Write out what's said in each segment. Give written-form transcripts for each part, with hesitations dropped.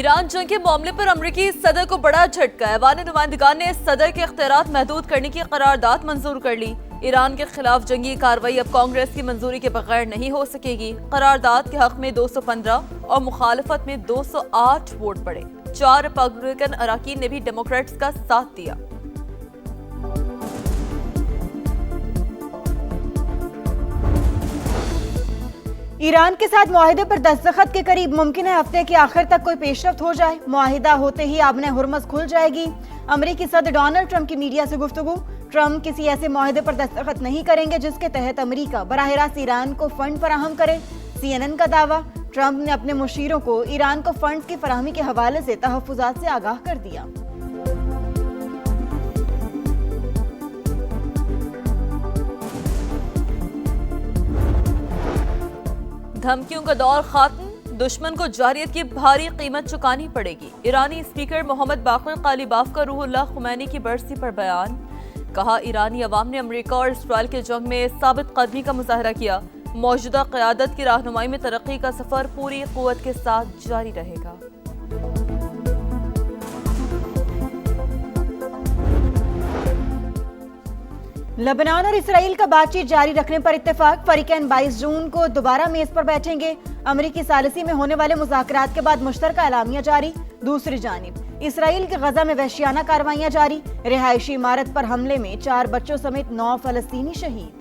Iran जंग के मामले पर अमरीकी सदर को बड़ा झटका। ऐवान नुमाइंदगान ने सदर के इख्तियारात महदूद करने की करारदाद मंजूर कर ली। ईरान के खिलाफ जंगी कार्रवाई अब कांग्रेस की मंजूरी के बगैर नहीं हो सकेगी। करारदाद के हक में 215 और मुखालफत में 208 वोट पड़े। 4 रिपब्लिकन अराकीन ने भी डेमोक्रेट्स का साथ दिया। ईरान के साथ मुआहिदे पर दस्तखत के करीब मुमकिन है हफ्ते के आखिर तक कोई पेशरफ्त हो जाए। मुआहिदा होते ही आबने हुर्मस खुल जाएगी। अमेरिकी सदर डोनाल्ड ट्रंप की मीडिया से गुफ्तगू। ट्रंप किसी ऐसे मुआहिदे पर दस्तखत नहीं करेंगे जिसके तहत अमेरिका बराह रास्त ईरान को फंड फराहम करे। CNN का दावा। ट्रंप ने अपने मुशीरों को ईरान को फंड की फराहमी के हवाले से तहफ्फुजात से आगाह कर दिया। धमकियों का दौर खात्म, दुश्मन को जारियत की भारी कीमत चुकानी पड़ेगी। ईरानी स्पीकर मोहम्मद बाक़िर कालिबाफ का रूहुल्लाह खुमैनी की बरसी पर बयान। कहा, ईरानी अवाम ने अमेरिका और इसराइल के जंग में साबित कदमी का मुजाहरा किया। मौजूदा क़यादत की रहनुमाई में तरक्की का सफर पूरी क़ुव्वत के साथ जारी रहेगा। लेबनान और इसराइल का बातचीत जारी रखने पर इत्तेफाक। फरीकैन 22 जून को दोबारा मेज पर बैठेंगे। अमेरिकी सालिसी में होने वाले मुज़ाकरात के बाद मुश्तरका एलामिया जारी। दूसरी जानिब इसराइल के गजा में वहशियाना कार्रवाइयां जारी। रिहायशी इमारत पर हमले में 4 बच्चों समेत 9 फलस्तीनी शहीद।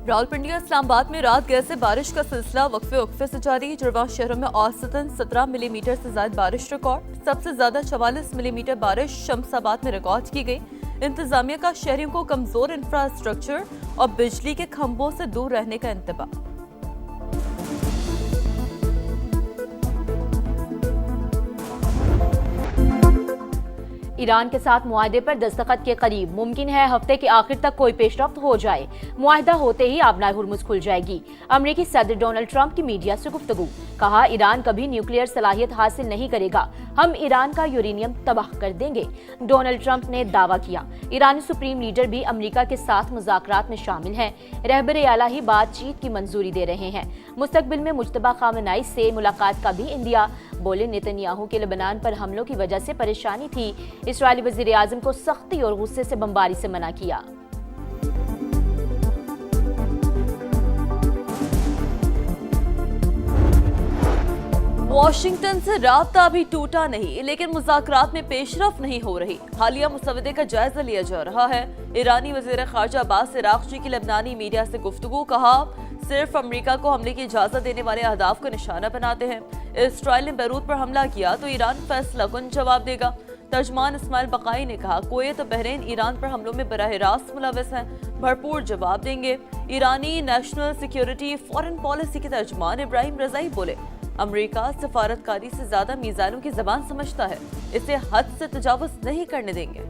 रावलपिंडी और इस्लामाबाद में रात गैर से बारिश का सिलसिला वक्फे से जारी। जुड़वा शहरों में औसतन 17 मिलीमीटर से ज्यादा बारिश रिकॉर्ड। सबसे ज्यादा 44 मिलीमीटर बारिश शमसाबाद में रिकॉर्ड की गई। इंतजामिया का शहरियों को कमजोर इंफ्रास्ट्रक्चर और बिजली के खंभों से दूर रहने का इंतबाह। ईरान के साथ मुआहदे पर दस्तखत के करीब मुमकिन है हफ्ते के आखिर तक कोई पेशरफ्त हो जाए। मुआहदा होते ही आबनाए हुर्मुज खुल जाएगी। अमेरिकी सदर डोनाल्ड ट्रंप की मीडिया से गुफ्तगू। कहा, ईरान कभी न्यूक्लियर सलाहियत हासिल नहीं करेगा। हम ईरान का यूरेनियम तबाह कर देंगे। डोनाल्ड ट्रंप ने दावा किया। ईरानी सुप्रीम लीडर भी अमेरिका के साथ मुज़ाकरात में शामिल हैं। रहबर आला ही बातचीत की मंजूरी दे रहे हैं। मुस्तकबिल में मुज्तबा खामेनेई से मुलाकात का भी इंदिया। बोले, नेतन्याहू के लेबनान पर हमलों की वजह से परेशानी थी। इस्राएली वज़ीर आज़म को सख्ती और गुस्से से बमबारी से मना किया। वॉशिंगटन से राब्ता अभी टूटा नहीं, लेकिन मुज़ाकरात में पेशरफ्त नहीं हो रही। हालिया मुसवदे का जायजा लिया जा रहा है। ईरानी वज़ीर ख़ारजा अब्बास इराक़ची की लेबनानी मीडिया से गुफ्तगू। कहा, सिर्फ अमेरिका को हमले की इजाज़त देने वाले अहदाफ को निशाना बनाते हैं। इसराइल ने बैरूत पर हमला किया तो ईरान फैसलाकुन जवाब देगा। तर्जमान इस्माइल बकाई ने कहा, कुवैत और बहरीन ईरान पर हमलों में बराह रास्त मुलव्वस हैं, भरपूर जवाब देंगे। ईरानी नेशनल सिक्योरिटी फॉरेन पॉलिसी के तर्जमान इब्राहिम रज़ाई बोले, अमेरिका सफारतकारी से ज्यादा मीज़ानों की ज़बान समझता है, इसे हद से तजावुज़ नहीं करने देंगे।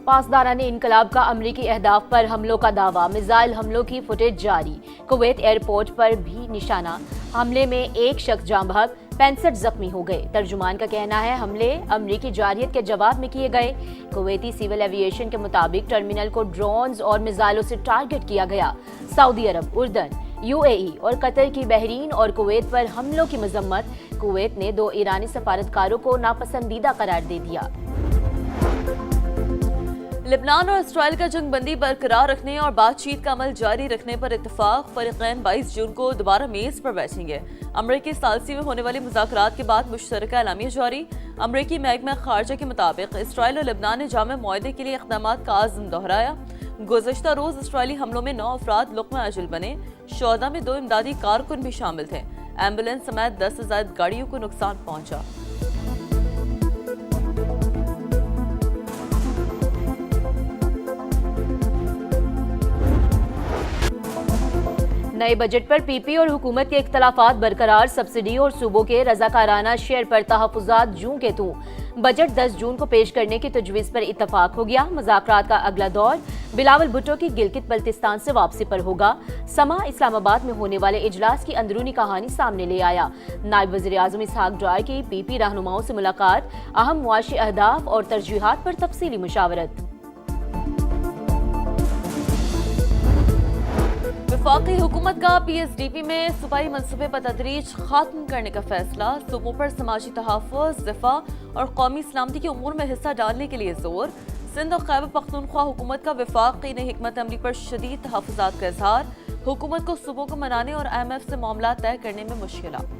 पासदाराने इनकलाब का अमरीकी अहदाफ पर हमलों का दावा। मिसाइल हमलों की फुटेज जारी। कुवैत एयरपोर्ट पर भी निशाना। हमले में एक शख्स जाँ बहक, 65 जख्मी हो गए। तर्जुमान का कहना है हमले अमरीकी जारियत के जवाब में किए गए। कुवैती सिविल एविएशन के मुताबिक टर्मिनल को ड्रोन्स और मिसाइलों से टारगेट किया गया। सऊदी अरब, उर्दन, UAE और कतर की बहरीन और कुवैत पर हमलों की मजम्मत। कुवैत ने 2 ईरानी सफारतकारों को नापसंदीदा करार दे दिया। लेबनान और इसराइल का जंगबंदी बरकरार रखने और बातचीत का अमल जारी रखने पर इत्तफाक। फरीकैन 22 जून को दोबारा मेज पर बैठेंगे। अमरीकी सालिसी में होने वाले मुज़ाकरात के बाद मुश्तरका एलामिया जारी। अमरीकी महकमा खारजा के मुताबिक इसराइल और लेबनान ने जामे मुआहदे के लिए इक़दामात का आज़म दोहराया। गुज़श्ता रोज इसराइली हमलों में 9 अफराद लुक़्मा अजल बने। शोहदा में 2 इमदादी कारकुन भी शामिल थे। एम्बुलेंस समेत 10 से ज़ायद गाड़ियों को नुकसान पहुंचा। नए बजट पर PP और हुकूमत के इख्तलाफात बरकरार। सब्सिडी और सूबों के रजाकाराना शेयर पर तहफ़्फ़ुज़ात जूं के तूं। बजट 10 जून को पेश करने की तजवीज़ पर इत्तफाक हो गया। मुज़ाकरात का अगला दौर बिलावल भुट्टो की गिलगित बल्तिस्तान से वापसी पर होगा। समा इस्लामाबाद में होने वाले इजलास की अंदरूनी कहानी सामने ले आया। नायब वज़ीर आज़म इसहाक डार की PP रहनुमाओं से मुलाकात। अहम मुआशी अहदाफ और तरजीहात पर तफसीली मुशावरत। वफाकी हुकूमत का PSDP में सूबाई मनसूबे पर तदरीज खात्म करने का फैसला। सूबों पर समाजी तहफ़्फ़ुज़, दिफ़ा और कौमी सलामती के उमूर में हिस्सा डालने के लिए जोर। सिंध और खैबर पख्तूनख्वा हुकूमत का वफाकी ने हिकमत अमली पर शदीद तहफ़्फ़ुज़ात का इजहार। हुकूमत को सूबों को मनाने और IMF से मामला तय करने में मुश्किलात।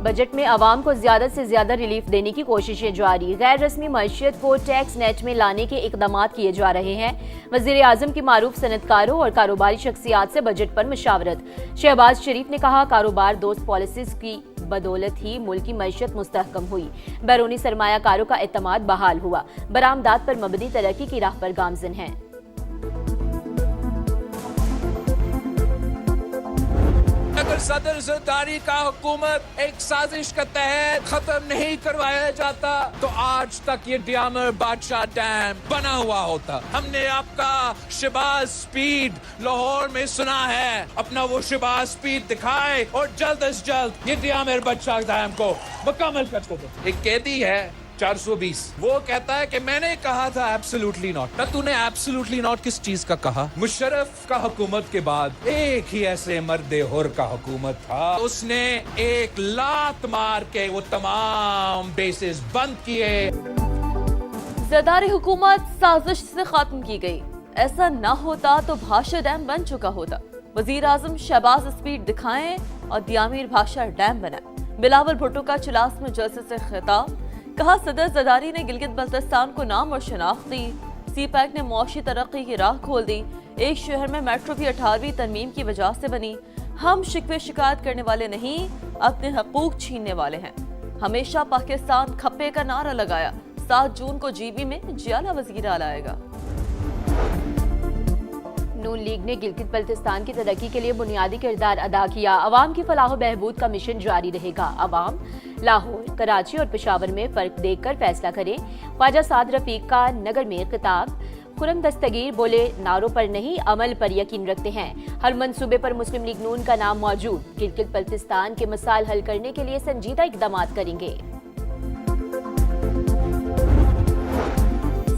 बजट में आवाम को ज्यादा से ज्यादा रिलीफ देने की कोशिशें जारी। गैर रस्मी मईशत को टैक्स नेट में लाने के इकदाम किए जा रहे हैं। वजीर आजम की मारूफ सनतकारों और कारोबारी शख्सियात से बजट पर मशावरत। शहबाज शरीफ ने कहा, कारोबार दोस्त पॉलिसीज की बदौलत ही मुल्क की मईशत मुस्तहकम हुई। बैरूनी सरमायाकारों का एतमाद बहाल हुआ। बरामदात पर मबनी तरक्की की राह पर गामजन है। अगर सदर ज़रदारी का हुकूमत एक साजिश के तहत खत्म नहीं करवाया जाता तो आज तक ये डियामर बादशाह डैम बना हुआ होता। हमने आपका शहबाज स्पीड लाहौर में सुना है, अपना वो शहबाज स्पीड दिखाए और जल्द अज जल्द ये डियामर बादशाह डैम को मुकम्मल कर दो। एक कैदी है 420, वो कहता है कि मैंने कहा था एब्सोल्युटली नॉट। तो तूने एब्सोल्युटली नॉट किस चीज का कहा? मुशर्रफ का हुकूमत के बाद एक ही ऐसे मर्दे हुर का हुकूमत था, उसने एक लात मार के वो तमाम बेसिस बंद किए। ज़रदारी हुकूमत साजिश से खत्म की गई। ऐसा ना होता तो भाषा डैम बन चुका होता। वजीर आजम शहबाज स्पीड दिखाएं और दियामीर भाषा डैम बनाए। बिलावल भुट्टो का चिलास में जलसे से खिताब। कहा, सदर ज़रदारी ने गिलगित बल्तिस्तान को नाम और शनाख्त दी। CPEC ने मुआशी तरक्की की राह खोल दी। एक शहर में मेट्रो भी 18वीं तरमीम की वजह से बनी। हम शिकवे शिकायत करने वाले नहीं, अपने हकूक छीनने वाले हैं। हमेशा पाकिस्तान खप्पे का नारा लगाया। 7 जून को GB में जियाला वजीरा लाएगा। नून लीग ने गिलगित बल्तिस्तान की तरक्की के लिए बुनियादी किरदार अदा किया। अवाम की फलाह बहबूद का मिशन जारी रहेगा। अवाम लाहौर, कराची और पेशावर में फर्क देखकर फैसला करें। ख्वाजा साद रफीक का नगर में खिताब। खुरम दस्तगीर बोले, नारों पर नहीं अमल पर यकीन रखते हैं। हर मंसूबे पर मुस्लिम लीग नून का नाम मौजूद। गिलगित बल्तिस्तान के मसाइल हल करने के लिए संजीदा इकदाम करेंगे।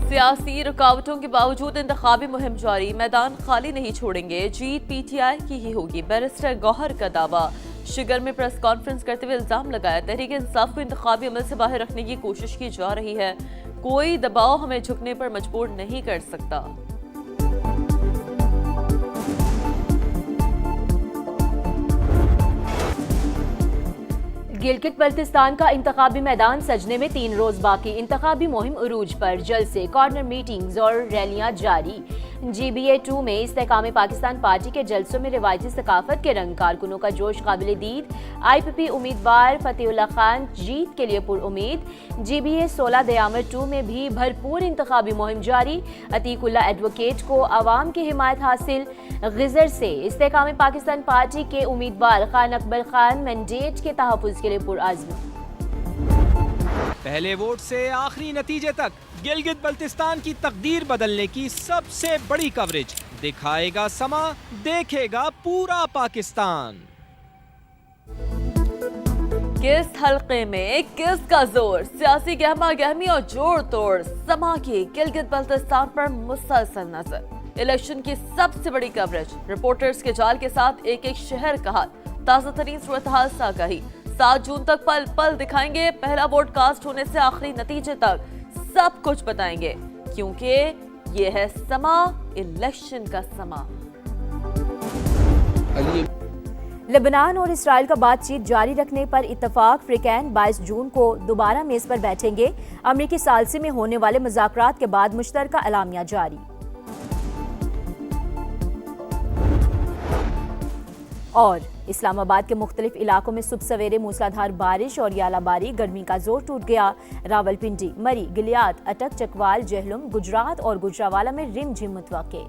सियासी रुकावटों के बावजूद इंतखाबी मुहिम जारी। मैदान खाली नहीं छोड़ेंगे। जीत PTI की ही होगी, बैरिस्टर गौहर का दावा। शिगर में प्रेस कॉन्फ्रेंस करते हुए इल्जाम लगाया, तहरीक इंसाफ को इंतखाबी अमल से बाहर रखने की कोशिश की जा रही है। कोई दबाव हमें झुकने पर मजबूर नहीं कर सकता। गिलगित बल्तिस्तान का इंतखाबी मैदान सजने में 3 रोज बाकी। इंतखाबी मुहिम उरूज पर। जलसे, कॉर्नर मीटिंग्स और रैलियां जारी। GBA 2 में इस्तेकाम पाकिस्तान पार्टी के जलसों में रिवायती सकाफत के रंग। कारकुनों का जोश काबिल दीद। IPP उम्मीदवार फतेहुल्ला खान जीत के लिए पुरउम्मीद। GBA 16 दयामर 2 में भी भरपूर इंतखाबी मुहिम जारी। अतीकुल्ला एडवोकेट को आवाम की हिमायत हासिल। गिजर से इस्तेकाम पाकिस्तान पार्टी के उम्मीदवार खान अकबर खान मैंडेट के तहफ़्फ़ुज़ के लिए पुरअज़्म। पहले वोट से आखिरी नतीजे तक गिलगित बल्तिस्तान की तकदीर बदलने की सबसे बड़ी कवरेज। दिखाएगा समा, देखेगा पूरा पाकिस्तान। किस हल्के में किसका जोर? सियासी गहमा गहमी और जोड़ तोड़। समा की गिलगित बल्तिस्तान पर मुसलसल नजर। इलेक्शन की सबसे बड़ी कवरेज। रिपोर्टर्स के जाल के साथ एक एक शहर का हाल। ताज़ा तरीन सूरत हाल से आगाही। 7 जून तक पल पल दिखाएंगे। पहला वोट कास्ट होने से आखिरी नतीजे तक सब कुछ बताएंगे, क्योंकि ये है समा, इलेक्शन का समा। लेबनान और इसराइल का बातचीत जारी रखने पर इत्तफाक। फ्रिकैन 22 जून को दोबारा मेज पर बैठेंगे। अमरीकी सालसी में होने वाले मुज़ाकरात के बाद मुश्तरका एलामिया जारी। और इस्लामाबाद के मुख्तलिफ इलाकों में सुबह सवेरे मूसलाधार बारिश और यालाबारी। गर्मी का जोर टूट गया। रावलपिंडी, मरी, गिलियात, अटक, चकवाल, जहलुम, गुजरात और गुजरावाला में रिमझिम मुतवक्के।